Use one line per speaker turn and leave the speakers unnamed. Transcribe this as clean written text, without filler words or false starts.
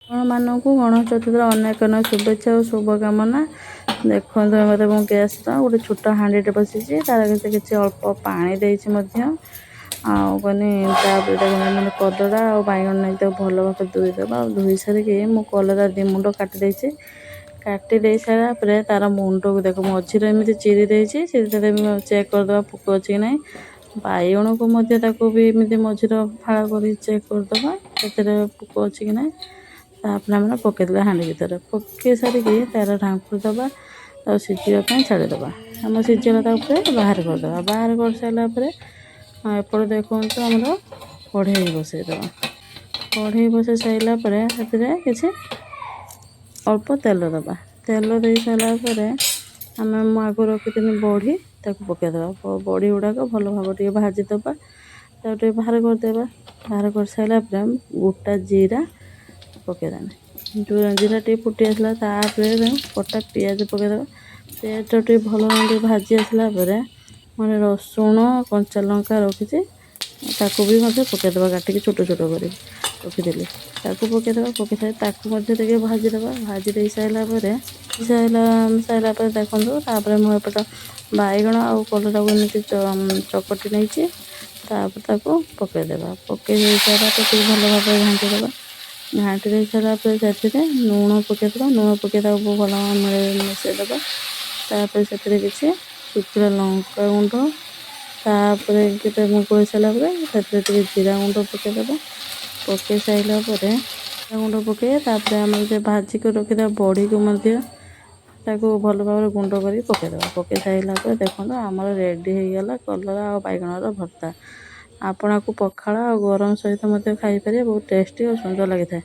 ଆପଣମାନଙ୍କୁ ଗଣେଶ ଚତୁର୍ଥୀର ଅନେକ ଅନେକ शुभेच्छा और शुभकामना। देखो मत गैस गोटे छोट हाँडीटे बसी किसी अल्प पानी देती आनी मैंने कलरा और बैगण नहीं भल भाव धोईदेवा धोई सारिकी मु कलरा दी मुंड काटी काटी दे सारापर तार मुंड को देख मझीरे एमती चिरी देती चेक करदे पोक अच्छी कि ना बैगण को भी एमती मझीरे फाड़ कर चेक करदे पोक अच्छी कि ना आम पकईदे हाँ भर पकई सारिकी तार ढांकुर दबा और सीझापी छाड़ीदे आम सीझीगला बाहर करदे बाहर कर सारापर एपटे देखो आमर कढ़ई बसईदे कढ़ई बसई सारापर किसी अल्प तेल दबा तेल दे सारापर आम आग रखी बड़ी ताक पकईदे बड़ी गुड़ाक भल भाव भाजीदे बाहर करदे बाहर कर सारापर गोटा जीरा पकईदे जीरा टे फुटी आसला कटा पिज पकईदे पिज भल भाजी आसला मैंने रसुण कंचा लंका रखी भी पकईदे काटिक छोट छोट कर रखीदी पकईदे पकई सारे भाजीदे भाजी दे सारापर सारापर देखो मुझे बैगण आउ कलरा को एमती चकटी नहीं पकईदे पकई सारापर भल भाव घाटीदे घाटी दे सारापर से लुण पकईदे लुण पकई भल भाव मिसईदे से किसी शुखला लंका गुंड तापर मुगई सारापर से जीरा गुंड पकईदे पकई सारापर गुंड पकई आम भाजी को रखिदा बड़ी को भल भाव गुंड कर पकईदे पकई सारापर देखो आमर रेडी होगला कलरा और बैगणर भर्ता। आपण को पखाड़ और गरम सहित खाई पारे बहुत टेस्टी और सुंदर लगी था।